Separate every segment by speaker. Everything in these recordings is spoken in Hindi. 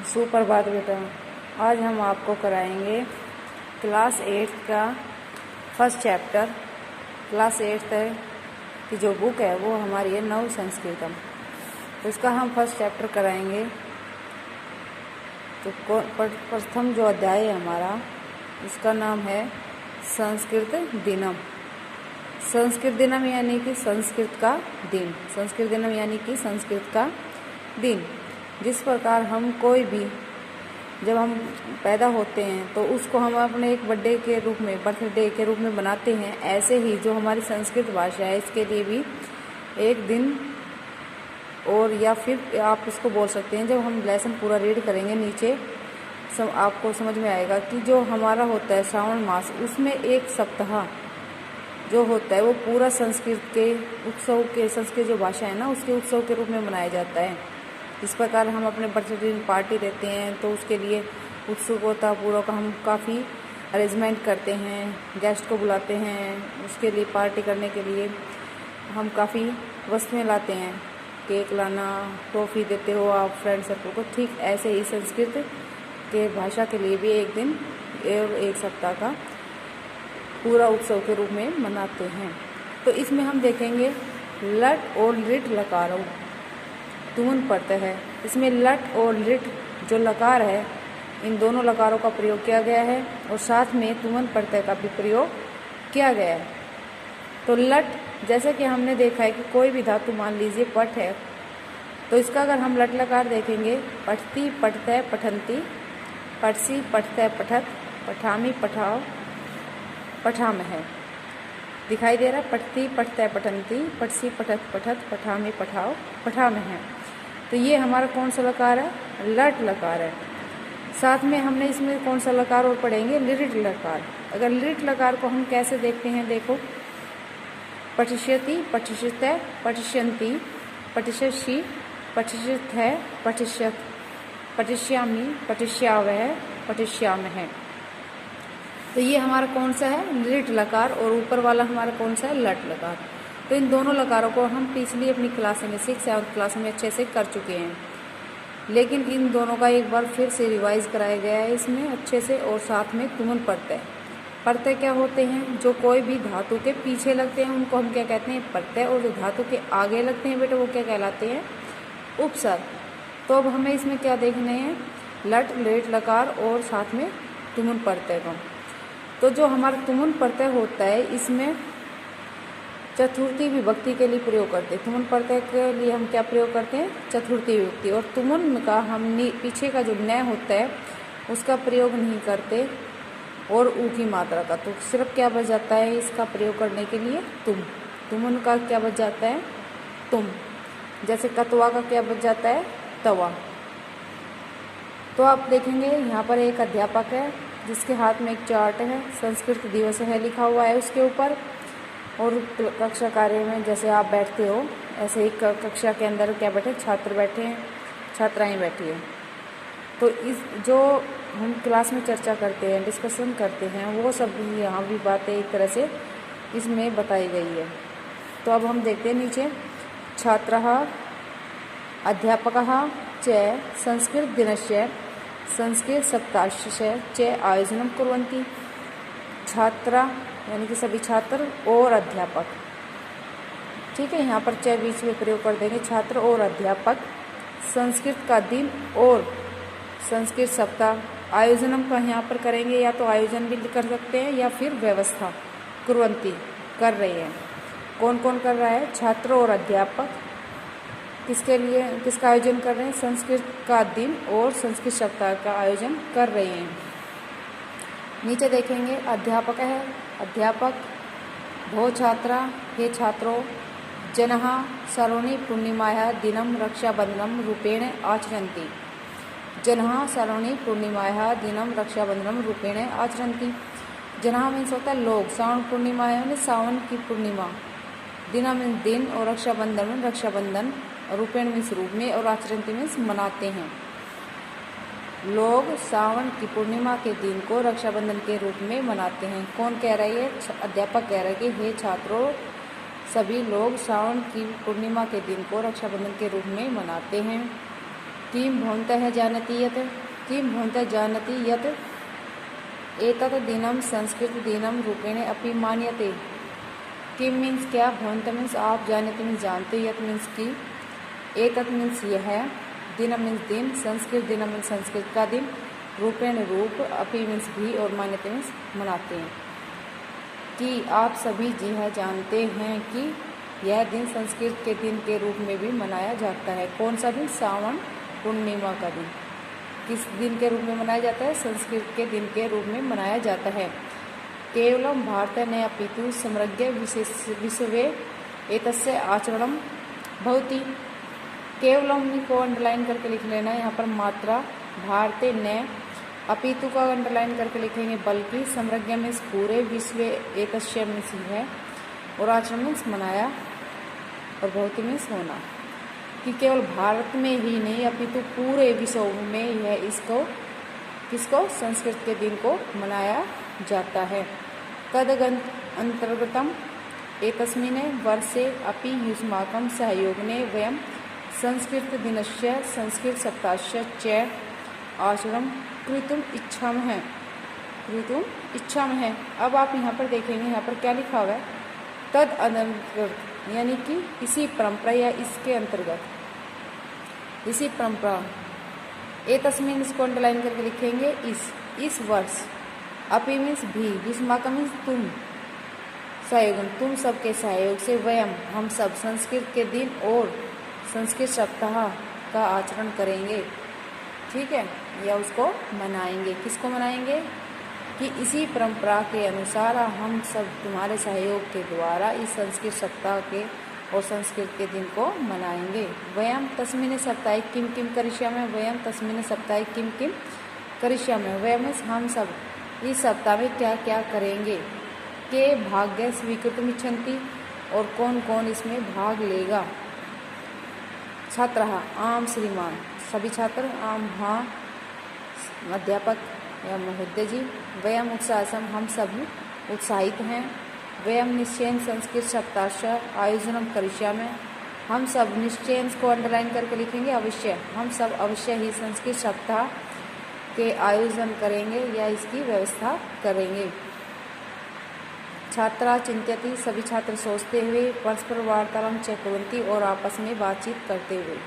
Speaker 1: सुप्रभात बेटा। आज हम आपको कराएंगे क्लास 8 का फर्स्ट चैप्टर। क्लास 8 की जो बुक है वो हमारी है नव संस्कृतम, तो उसका हम फर्स्ट चैप्टर कराएंगे। तो प्रथम जो अध्याय है हमारा, इसका नाम है संस्कृत दिनम। संस्कृत दिनम यानी कि संस्कृत का दिन। संस्कृत दिनम यानी कि संस्कृत का दिन। जिस प्रकार हम कोई भी जब हम पैदा होते हैं तो उसको हम अपने एक बर्थडे के रूप में, बर्थडे के रूप में मनाते हैं, ऐसे ही जो हमारी संस्कृत भाषा है इसके लिए भी एक दिन, और या फिर आप इसको बोल सकते हैं, जब हम लेसन पूरा रीड करेंगे नीचे आपको समझ में आएगा कि जो हमारा होता है श्रावण मास, उसमें एक सप्ताह जो होता है वो पूरा संस्कृत के उत्सव के, संस्कृत जो भाषा है ना उसके उत्सव के रूप में मनाया जाता है। इस प्रकार हम अपने बर्थडे पार्टी देते हैं तो उसके लिए उत्सुकतापूर्वक हम काफ़ी अरेंजमेंट करते हैं, गेस्ट को बुलाते हैं, उसके लिए पार्टी करने के लिए हम काफ़ी वस्तुएं लाते हैं, केक लाना, टॉफ़ी देते हो आप फ्रेंड सर्कल को। ठीक ऐसे ही संस्कृत के भाषा के लिए भी एक दिन और एक सप्ताह का पूरा उत्सव के रूप में मनाते हैं। तो इसमें हम देखेंगे लट और लिट लकारों तुमुन प्रत्यय है। इसमें लट और लिट जो लकार है, इन दोनों लकारों का प्रयोग किया गया है और साथ में तुमुन प्रत्यय का भी प्रयोग किया गया है। तो लट, जैसे कि हमने देखा है कि कोई भी धातु मान लीजिए पठ है, तो इसका अगर हम लट लकार देखेंगे, पठती पठतय पठंती, पठसी पठतय पठत, पठामी पठाओ पठाम है। दिखाई दे रहा है, पठती पठतय पठंती, पठसी पठत पठत, पठामी पठाओ पठाम है। तो ये हमारा कौन सा लकार है? लट लकार है। साथ में हमने इसमें कौन सा लकार और पढ़ेंगे? लिट लकार। अगर लिट लकार को हम कैसे देखते हैं, देखो, पठिष्यति पठिष्यतय पठिष्यन्ति, पठिष्यसि पठिष्यतः पठिष्यत, पठिष्यामि पठिष्यावः पठिष्यामः। तो ये हमारा कौन सा है? लिट लकार, और ऊपर वाला हमारा कौन सा है? लट लकार। तो इन दोनों लकारों को हम पिछली अपनी क्लास में 6 और क्लास में अच्छे से कर चुके हैं, लेकिन इन दोनों का एक बार फिर से रिवाइज कराया गया है इसमें अच्छे से। और साथ में तुमुन प्रत्यय। प्रत्यय क्या होते हैं? जो कोई भी धातु के पीछे लगते हैं उनको हम क्या कहते हैं? प्रत्यय। और जो धातु के आगे लगते हैं बेटा वो क्या कहलाते हैं? उपसर्ग। तो अब हमें इसमें क्या देखने हैं? लट, लिट लकार और साथ में तुमुन प्रत्यय को। तो जो हमारा तुमुन प्रत्यय होता है इसमें चतुर्थी विभक्ति के लिए प्रयोग करते हैं। तुमुन प्रत्यय के लिए हम क्या प्रयोग करते हैं? चतुर्थी विभक्ति। और तुमुन का हम पीछे का जो न होता है उसका प्रयोग नहीं करते, और ऊ की मात्रा का। तो सिर्फ क्या बच जाता है इसका प्रयोग करने के लिए? तुम। तुमुन का क्या बच जाता है? तुम। जैसे कतवा का क्या बच जाता है? तवा। तो आप देखेंगे यहाँ पर एक अध्यापक है जिसके हाथ में एक चार्ट है, संस्कृत दिवस है लिखा हुआ है उसके ऊपर। और कक्षा कार्य में जैसे आप बैठते हो ऐसे ही कक्षा के अंदर क्या बैठे? छात्र बैठे हैं, छात्राएं बैठी हैं। तो इस जो हम क्लास में चर्चा करते हैं, डिस्कशन करते हैं, वो सब यहाँ भी बातें एक तरह से इसमें बताई गई है। तो अब हम देखते हैं नीचे, छात्रः अध्यापकः च संस्कृत दिनस्य संस्कृत सप्ताहस्य च आयोजनं कुर्वन्ति। छात्रा यानी कि सभी छात्र और अध्यापक, ठीक है, यहाँ पर च बीच में प्रयोग कर देंगे। छात्र और अध्यापक संस्कृत का दिन और संस्कृत सप्ताह आयोजनम का यहाँ पर करेंगे, या तो आयोजन भी कर सकते हैं या फिर व्यवस्था कुर्वन्ति कर रही है। कौन कौन कर रहा है? छात्र और अध्यापक। किसके लिए, किसका आयोजन कर रहे हैं? संस्कृत का दिन और संस्कृत सप्ताह का आयोजन कर रहे हैं। नीचे देखेंगे, अध्यापक है, अध्यापक, भो छात्रा, हे छात्रों, जनः सर्वणि पूर्णिमायाः दिनं रक्षाबंधनं रूपेण आचरन्ति। जनः सर्वणि पूर्णिमायाः दिनं रक्षाबंधनं रूपेण आचरन्ति। जनः मीन्स होता है लोग, श्रावण पूर्णिमा यानी सावन की पूर्णिमा, दिना मीन्स दिन, और रक्षाबंधन में रक्षाबंधन, रूपेण मीन्स रूप में, और आचरन्ति मीन्स मनाते हैं। लोग सावन की पूर्णिमा के दिन को रक्षाबंधन के रूप में मनाते हैं। कौन कह रहा है? अध्यापक कह रहा है कि हे छात्रों, सभी लोग सावन की पूर्णिमा के दिन को रक्षाबंधन के रूप में मनाते हैं। किं भवन्तः जानति यत् एतत् दिनं संस्कृतदिनं रूपेण अपि मान्यते। किम मीन्स क्या, भवन्तः मीन्स आप, जानते मीन्स जानते, यत मीन्स की, एतत् मीन्स यह, दिनम मीन्स दिन, संस्कृत दिनम मीन्स संस्कृत का दिन, रूपेण रूप, अपि मीन्स भी, और मान्यते मीन्स मनाते हैं। कि आप सभी जी है जानते हैं कि यह दिन संस्कृत के दिन के रूप में भी मनाया जाता है। कौन सा दिन? श्रावण पूर्णिमा का दिन। किस दिन के रूप में मनाया जाता है? संस्कृत के दिन के रूप में मनाया जाता है। केवलम भारत ने अपितु समग्र विश्वे एतस्य आचरणम भवति। केवलम को अंडरलाइन करके लिख लेना है यहाँ पर। मात्रा भारते ने, अपितु का अंडरलाइन करके लिखेंगे, बल्कि समग्र मीन्स पूरे, विश्व एतस्य मीन्स है, और आचरण मीन्स मनाया, और भवति मीन्स होना। कि केवल भारत में ही नहीं अपितु पूरे विश्व में यह किसको संस्कृत के दिन को मनाया जाता है। तद अंतर्गतम एकस्मिन् वर्षे अपि युष्माकं सहयोगेन वयं संस्कृतदिनस्य संस्कृतसप्ताहस्य च आचरणं कृतुम् इच्छामः। अब आप यहाँ पर देखेंगे, यहाँ पर क्या लिखा हुआ है? तद अंतर्गत, यानी कि इसी परंपरा या इसके अंतर्गत, इसी परंपरा। एतस्मिन्, इसको अंडरलाइन करके लिखेंगे, इस वर्ष। अपि मीन्स भी, युष्माकं मीन्स तुम, सहयोगम तुम सबके सहयोग से, वयम हम सब, संस्कृत के दिन और संस्कृत सप्ताह का आचरण करेंगे। ठीक है, या उसको मनाएंगे। किसको मनाएंगे? कि इसी परंपरा के अनुसार हम सब तुम्हारे सहयोग के द्वारा इस संस्कृत सप्ताह के और संस्कृत के दिन को मनाएंगे। वयम तस्मिन् सप्ताहे किम किम करिष्यामः। वयम तस्मिन् सप्ताहे किम किम करिष्यामः। वयम हम सब इस सप्ताह में क्या क्या करेंगे। के भाग्य स्वीकृतुम् इच्छन्ति, और कौन कौन इसमें भाग लेगा। छात्रः आम श्रीमान, सभी छात्र, आम हाँ, अध्यापक या महोदय जी। वयम उत्साहम, हम सभी उत्साहित हैं। वयम निश्चयेन संस्कृत सप्ताहस्य आयोजनम करिष्यामः। हम सब, निश्चयेन को अंडरलाइन करके लिखेंगे, अवश्य, हम सब अवश्य ही संस्कृत सप्ताह के आयोजन करेंगे या इसकी व्यवस्था करेंगे। छात्रा चिंत्यति, सभी छात्र सोचते हुए, परस्पर वार्तालाप च कुर्वन्ति, और आपस में बातचीत करते हुए।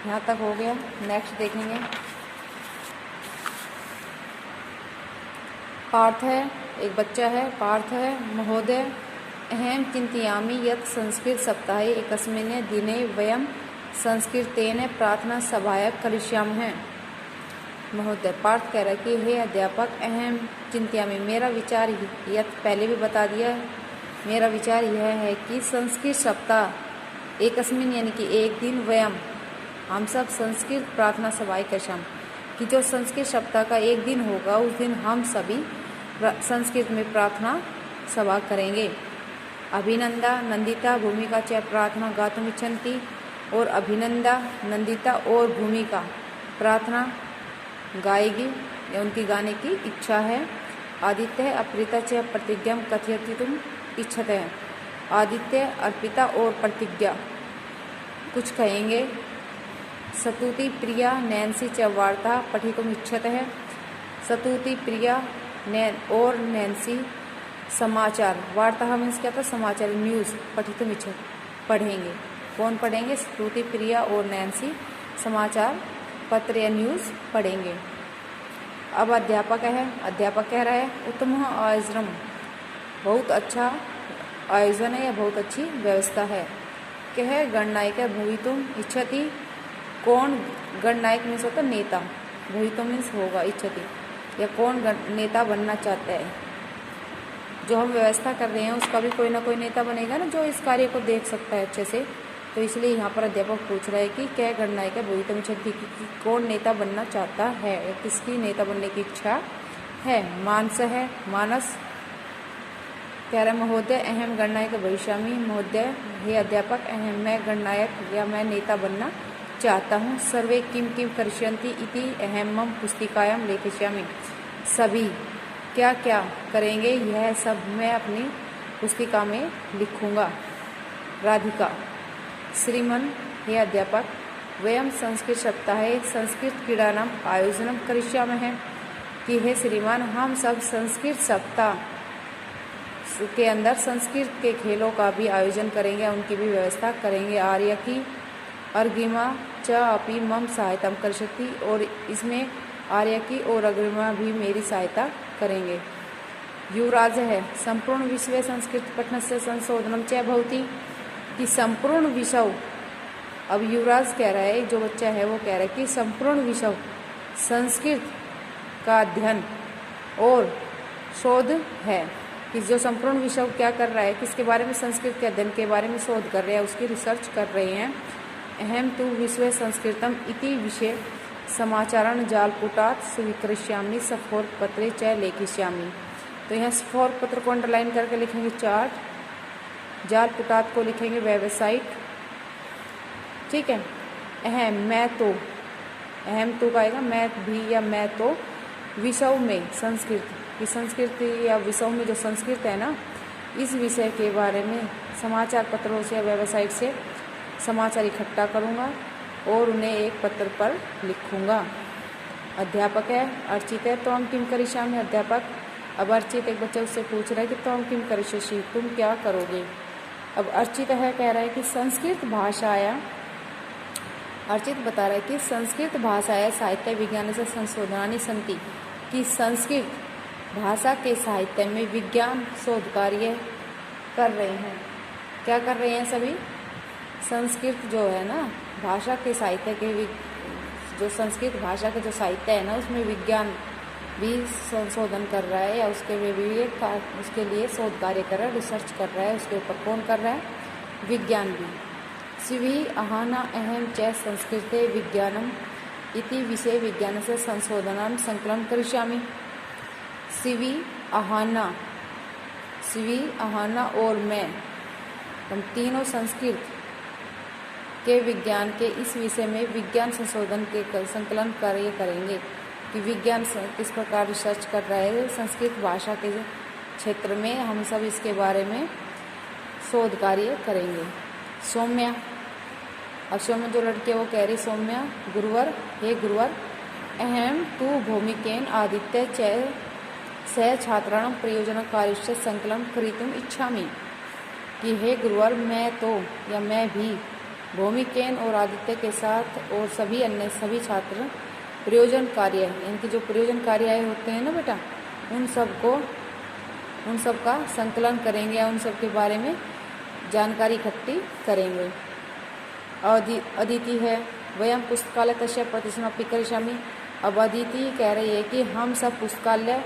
Speaker 1: यहाँ तक हो गया। नेक्स्ट देखेंगे। पार्थ है, एक बच्चा है, पार्थ है, महोदय अहम चिंतयामि यत् संस्कृत सप्ताहे एकस्मिन् दिने वयं संस्कृतेन प्रार्थना सभाया करिष्यामः। महोदय, पार्थ कह रहा है कि हे अध्यापक, अहम चिंतयामि, मेरा विचार, यत् पहले भी बता दिया, मेरा विचार यह है कि संस्कृत सप्ताह एकस्मिन्, यानी कि एक दिन, वयम हम सब संस्कृत प्रार्थना सभाएं करिष्यामः, कि जो संस्कृत सप्ताह का एक दिन होगा उस दिन हम सभी संस्कृत में प्रार्थना सभा करेंगे। अभिनंदा नंदिता भूमिका च प्रार्थना गातुम् इच्छन्ति, और अभिनंदा, नंदिता और भूमिका प्रार्थना गाएगी या उनकी गाने की इच्छा है। आदित्य अप्रिता च प्रतिज्ञा कथयितुम् इच्छते हैं। आदित्य, अर्पिता और प्रतिज्ञा कुछ कहेंगे। सतुति प्रिया नैन्सी च वार्ता पठितुम् इच्छते हैं। सतुति प्रिया और नैन्सी समाचार, वार्ता मीन्स क्या था? समाचार, न्यूज़, पठितुम् इच्छते, पढ़ेंगे। कौन पढ़ेंगे? सतुति प्रिया और नैन्सी समाचार पत्र या न्यूज़ पढ़ेंगे। अब अध्यापक है, अध्यापक कह रहा है, उत्तम आयोजनम, बहुत अच्छा आयोजन है या बहुत अच्छी व्यवस्था है। कह गणनायक भवितुम् इच्छति, कौन? गणनायक मीन्स होता नेता, भवितुम् मीन्स होगा, इच्छति या कौन नेता बनना चाहता है। जो हम व्यवस्था कर रहे हैं उसका भी कोई ना कोई नेता बनेगा ना, जो इस कार्य को देख सकता है अच्छे से। तो इसलिए यहाँ पर अध्यापक पूछ रहा है कि क्या गणनायक भवितुम् इच्छति, कि कौन नेता बनना चाहता है या किसकी नेता बनने की इच्छा है। मानस है, मानस कह रहा है, महोदय अहम गणनायक भविष्यामि। महोदय, हे अध्यापक, अहम, मैं गणनायक या मैं नेता बनना चाहता हूँ। सर्वे किम किम करिष्यन्ति इति अहमं पुस्तिकायां लेखिष्यामि। सभी क्या क्या करेंगे यह सब मैं अपनी पुस्तिका में लिखूँगा। राधिका, श्रीमन, हे अध्यापक, वयं संस्कृत सप्ताहे संस्कृत क्रीडानाम् आयोजनं करिष्यामः कि हे श्रीमान, हम सब संस्कृत सप्ताह के अंदर संस्कृत के खेलों का भी आयोजन करेंगे, उनकी भी व्यवस्था करेंगे। आर्य की अर्गिमा च अपि मम सहायता करिष्यति, और इसमें आर्य की और अग्रिमा भी मेरी सहायता करेंगे। युवराज है संपूर्ण विषय संस्कृत पठनस्य संशोधनम च भवति, कि संपूर्ण विषय, अब युवराज कह रहा है, जो बच्चा है वो कह रहा है कि संपूर्ण विषय संस्कृत का अध्ययन और शोध है, कि जो संपूर्ण विषय क्या कर रहा है, किसके बारे में, संस्कृत के अध्ययन के बारे में शोध कर रहे हैं, उसकी रिसर्च कर रहे हैं। अहम तु विश्व संस्कृतम इति विषय समाचारण जालपुटात् स्वीकरिष्यामि सफोर पत्रे च लेखिष्यामि। तो यहाँ सफोर पत्र को अंडरलाइन करके लिखेंगे चार्ट, जालपुटात् को लिखेंगे वेबसाइट, ठीक है। अहम, मैं तो, अहम तो का आएगा मैं भी या मैं तो, विषय में संस्कृत की, संस्कृति या विषय में जो संस्कृत है ना, इस विषय के बारे में समाचार पत्रों से या वेबसाइट से समाचार इकट्ठा करूँगा और उन्हें एक पत्र पर लिखूँगा। अध्यापक है अर्चित है, तो हम किम करिष्यामि, अध्यापक। अब अर्चित, एक बच्चा उससे पूछ रहा है कि तो हम किम करिष्यसि, तुम क्या करोगे। अब अर्चित है कह रहा है कि संस्कृत भाषाया, अर्चित बता रहा है कि संस्कृत भाषाया साहित्य विज्ञान से संशोधनानि सन्ति, कि संस्कृत भाषा के साहित्य में विज्ञान शोध कार्य कर रहे हैं। क्या कर रहे हैं सभी, संस्कृत जो है ना भाषा के साहित्य के, जो संस्कृत भाषा के जो साहित्य है ना, उसमें विज्ञान भी संशोधन कर रहा है, या उसके में भी उसके लिए शोध कार्य कर रहा है, रिसर्च कर रहा है। उसके ऊपर कौन कर रहा है, विज्ञान भी। शिवी अहाना अहम च संस्कृते विज्ञानम इति विषय विज्ञान से संशोधनम संकलन करिष्यामि। शिवी अहाना, शिवी अहाना और मैं, हम तीनों संस्कृत के विज्ञान के इस विषय में विज्ञान संशोधन के संकलन कार्य करेंगे, कि विज्ञान किस प्रकार रिसर्च कर रहा है संस्कृत भाषा के क्षेत्र में, हम सब इसके बारे में शोध कार्य करेंगे। सौम्या, अब सौम्या जो लड़की है वो कह रही, सौम्या गुरुवर, हे गुरुवर, अहम तु भौमिकेन आदित्य च सह छात्राणां प्रयोजन कार्यस्य संकलन करितुम इच्छामि, कि हे गुरुवर, मैं तो या मैं भी भौमिकेन और आदित्य के साथ और सभी अन्य सभी छात्र प्रयोजन कार्य, इनकी जो प्रयोजन कार्य होते हैं ना बेटा, उन सब का संकलन करेंगे या उन सब के बारे में जानकारी इकट्ठी करेंगे। अदिति है वयम पुस्तकालय तस्य प्रतिष्ठापि करिष्यामि। अब अदिति कह रही है कि हम सब पुस्तकालय,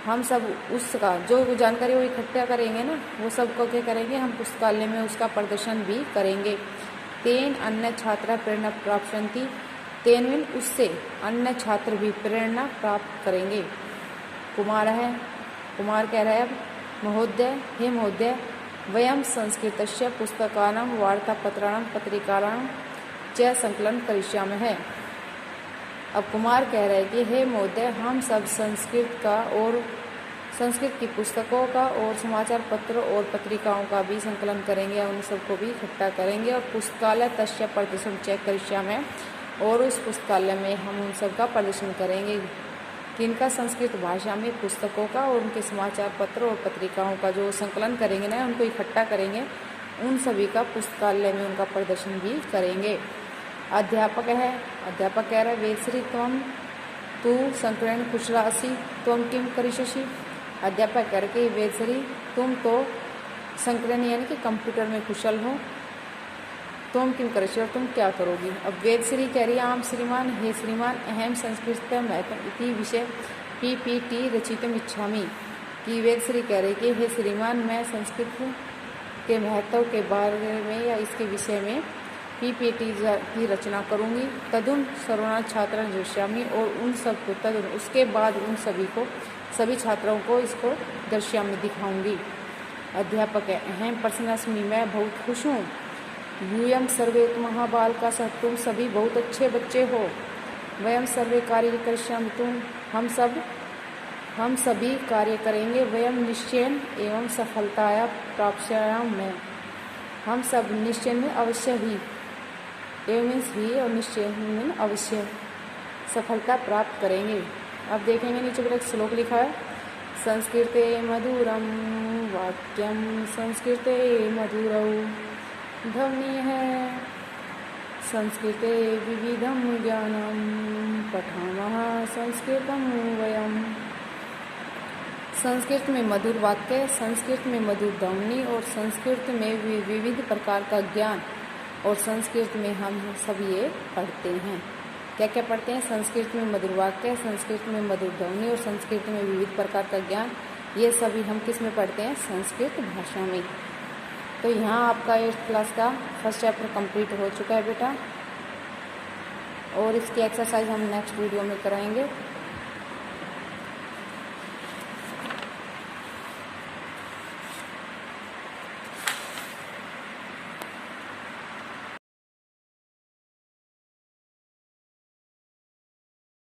Speaker 1: हम सब उसका जो जानकारी वो इकट्ठा करेंगे ना, वो सबको क्या करेंगे, हम पुस्तकालय में उसका प्रदर्शन भी करेंगे। तेन अन्य छात्रा प्रेरणा प्राप्यन्ति, तेन मीन उससे अन्य छात्र भी प्रेरणा प्राप्त करेंगे। कुमार है, कुमार कह रहा है अब, महोदय, हे महोदय, वयम संस्कृतस्य पुस्तकानां वार्तापत्राणां पत्रिकाणां च संकलन करिष्यामः। अब कुमार कह रहे हैं कि हे महोदय, हम सब संस्कृत का और संस्कृत की पुस्तकों का और समाचार पत्र और पत्रिकाओं का भी संकलन करेंगे, उन सबको भी इकट्ठा करेंगे। और पुस्तकालय तस्य प्रदर्शन चेक करिष्यामः, और उस पुस्तकालय में हम उन सब का प्रदर्शन करेंगे, किनका, संस्कृत भाषा में पुस्तकों का और उनके समाचार पत्र और पत्रिकाओं का जो संकलन करेंगे ना, उनको इकट्ठा करेंगे, उन सभी का पुस्तकालय में उनका प्रदर्शन भी करेंगे। अध्यापक है, अध्यापक कह रहा है, वेश्री त्वं तु संकरण कुशला असि त्वं किम करिष्यसि। अध्यापक कह रहे, वेश्री तुम तो संकरण यानी कि कंप्यूटर में कुशल हो, तुम किम करिष्यसि, और तुम क्या करोगी। अब वेदश्री कह रही है, आम श्रीमान, हे श्रीमान, अहम संस्कृत महत्व इति विषय PPT रचितुम इच्छामि। कि वेदश्री कह रही कि हे श्रीमान, मैं संस्कृत के महत्व के बारे में या इसके विषय में PPT की रचना करूँगी। तदुन सर्वना छात्र दर्श्यामि, और उन सबको तदुन उसके बाद उन सभी छात्रों को इसको दर्श्यामि दिखाऊंगी। अध्यापक है, अहम प्रसन्नस्मि, मैं बहुत खुश हूँ। यूयम सर्वे महाबालका सह, तुम सभी बहुत अच्छे बच्चे हो। वयम सर्वे कार्य करिष्यामि, हम सभी कार्य करेंगे। वयम निश्चयन एवं सफलताया प्राप्स्यामः, हम सब निश्चय में अवश्य ही एवं मीन्स ही और निश्चय मीन अवश्य सफलता प्राप्त करेंगे। अब देखेंगे नीचे पर एक श्लोक लिखा है, संस्कृते मधुरम वाक्यम संस्कृते मधुरौ ध्वनि है, संस्कृते विविधम ज्ञानम पठामः संस्कृतम वयम। संस्कृत में मधुर वाक्य, संस्कृत में मधुर ध्वनि और संस्कृत में विविध प्रकार का ज्ञान, और संस्कृत में हम सब ये पढ़ते हैं। क्या क्या पढ़ते हैं? संस्कृत में मधुर वाक्य, संस्कृत में मधुर ध्वनि और संस्कृत में विविध प्रकार का ज्ञान, ये सभी हम किस में पढ़ते हैं? संस्कृत भाषा में। तो यहाँ आपका 8th क्लास का फर्स्ट चैप्टर कंप्लीट हो चुका है बेटा, और इसकी एक्सरसाइज हम नेक्स्ट वीडियो में कराएंगे।